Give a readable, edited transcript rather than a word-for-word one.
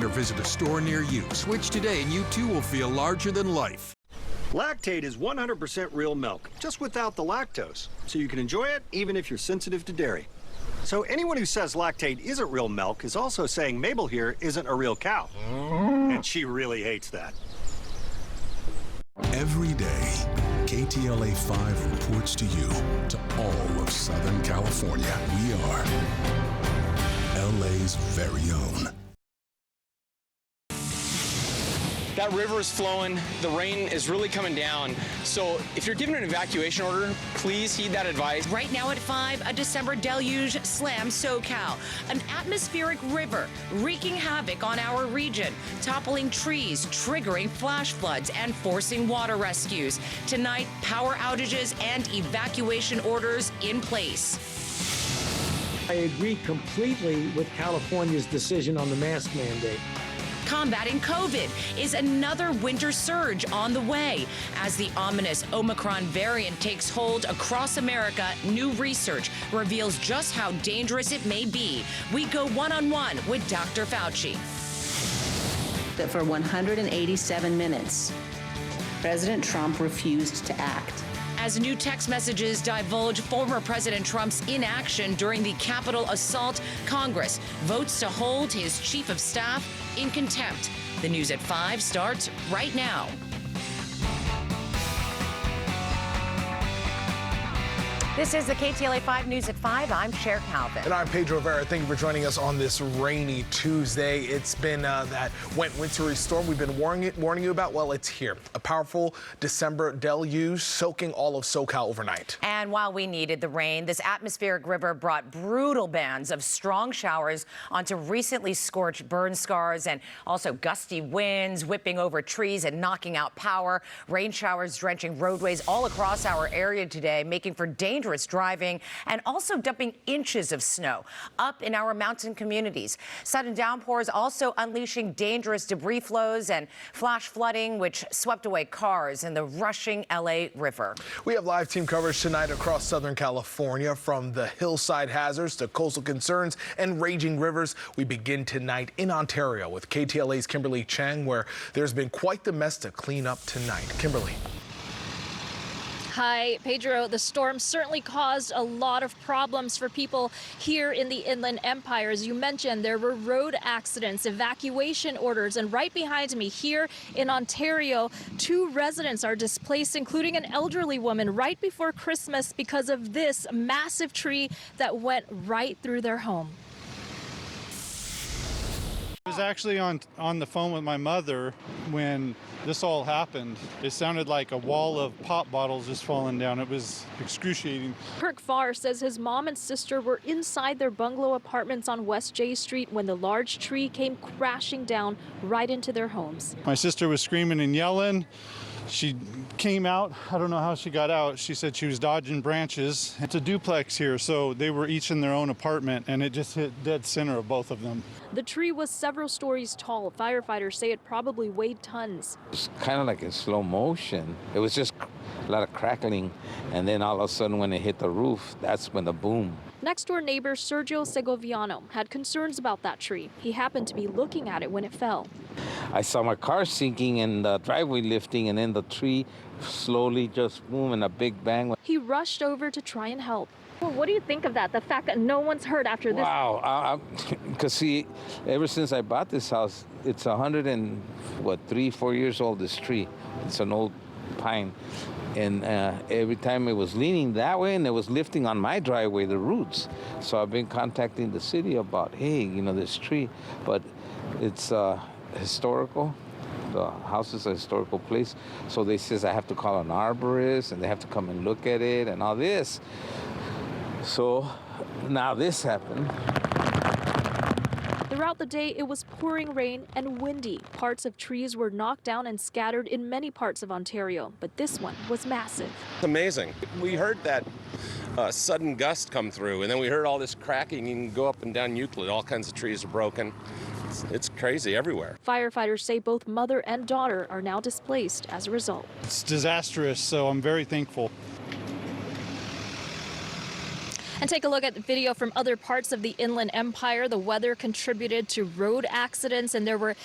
Or visit a store near you. Switch today and you too will feel larger than life. Lactate is 100% real milk, just without the lactose. So you can enjoy it even if you're sensitive to dairy. So anyone who says Lactate isn't real milk is also saying Mabel here isn't a real cow. And she really hates that. Every day, KTLA 5 reports to you, to all of Southern California. We are LA's very own. That river is flowing, the rain is really coming down. So if you're given an evacuation order, please heed that advice. Right now at 5, a December deluge slams SoCal. An atmospheric river wreaking havoc on our region, toppling trees, triggering flash floods, and forcing water rescues. Tonight, power outages and evacuation orders in place. I agree completely with California's decision on the mask mandate. Combating COVID is another winter surge on the way. As the ominous Omicron variant takes hold across America, new research reveals just how dangerous it may be. We go one-on-one with Dr. Fauci. That for 187 minutes, President Trump refused to act. As new text messages divulge former President Trump's inaction during the Capitol assault, Congress votes to hold his chief of staff in contempt. The news at 5 starts right now. This is the KTLA 5 News at 5. I'm Cher Calvin. And I'm Pedro Rivera. Thank you for joining us on this rainy Tuesday. It's been that wet, wintry storm we've been warning you about. Well, it's here. A powerful December deluge soaking all of SoCal overnight. And while we needed the rain, this atmospheric river brought brutal bands of strong showers onto recently scorched burn scars, and also gusty winds whipping over trees and knocking out power. Rain showers drenching roadways all across our area today, making for dangerous driving, and also dumping inches of snow up in our mountain communities. Sudden downpours also unleashing dangerous debris flows and flash flooding, which swept away cars in the rushing LA River. We have live team coverage tonight across Southern California, from the hillside hazards to coastal concerns and raging rivers. We begin tonight in Ontario with KTLA's Kimberly Chang, where there's been quite the mess to clean up tonight. Kimberly. Hi, Pedro. The storm certainly caused a lot of problems for people here in the Inland Empire. As you mentioned, there were road accidents, evacuation orders, and right behind me here in Ontario, 2 residents are displaced, including an elderly woman, right before Christmas because of this massive tree that went right through their home. I was actually on the phone with my mother when this all happened. It sounded like a wall of pop bottles just falling down. It was excruciating. Kirk Farr says his mom and sister were inside their bungalow apartments on West J Street when the large tree came crashing down right into their homes. My sister was screaming and yelling. She came out. I don't know how she got out. She said she was dodging branches. It's a duplex here, so they were each in their own apartment, and it just hit dead center of both of them. The tree was several stories tall. Firefighters say it probably weighed tons. It's kind of like in slow motion. It was just a lot of crackling, and then all of a sudden when it hit the roof, that's when the boom. Next-door neighbor Sergio Segoviano had concerns about that tree. He happened to be looking at it when it fell. I saw my car sinking and the driveway lifting, and then the tree slowly just boom and a big bang. He rushed over to try and help. Well, what do you think of that? The fact that no one's hurt after this? Wow, because see, ever since I bought this house, it's 3-4 years old, this tree. It's an old pine. And every time it was leaning that way and it was lifting on my driveway, the roots. So I've been contacting the city about, hey, this tree, but it's historical. The house is a historical place. So they says I have to call an arborist and they have to come and look at it and all this. So now this happened. Throughout the day, it was pouring rain and windy. Parts of trees were knocked down and scattered in many parts of Ontario, but this one was massive. It's amazing. We heard that sudden gust come through, and then we heard all this cracking. You can go up and down Euclid. All kinds of trees are broken. It's crazy everywhere. Firefighters say both mother and daughter are now displaced as a result. It's disastrous, so I'm very thankful. And take a look at the video from other parts of the Inland Empire. The weather contributed to road accidents, and there were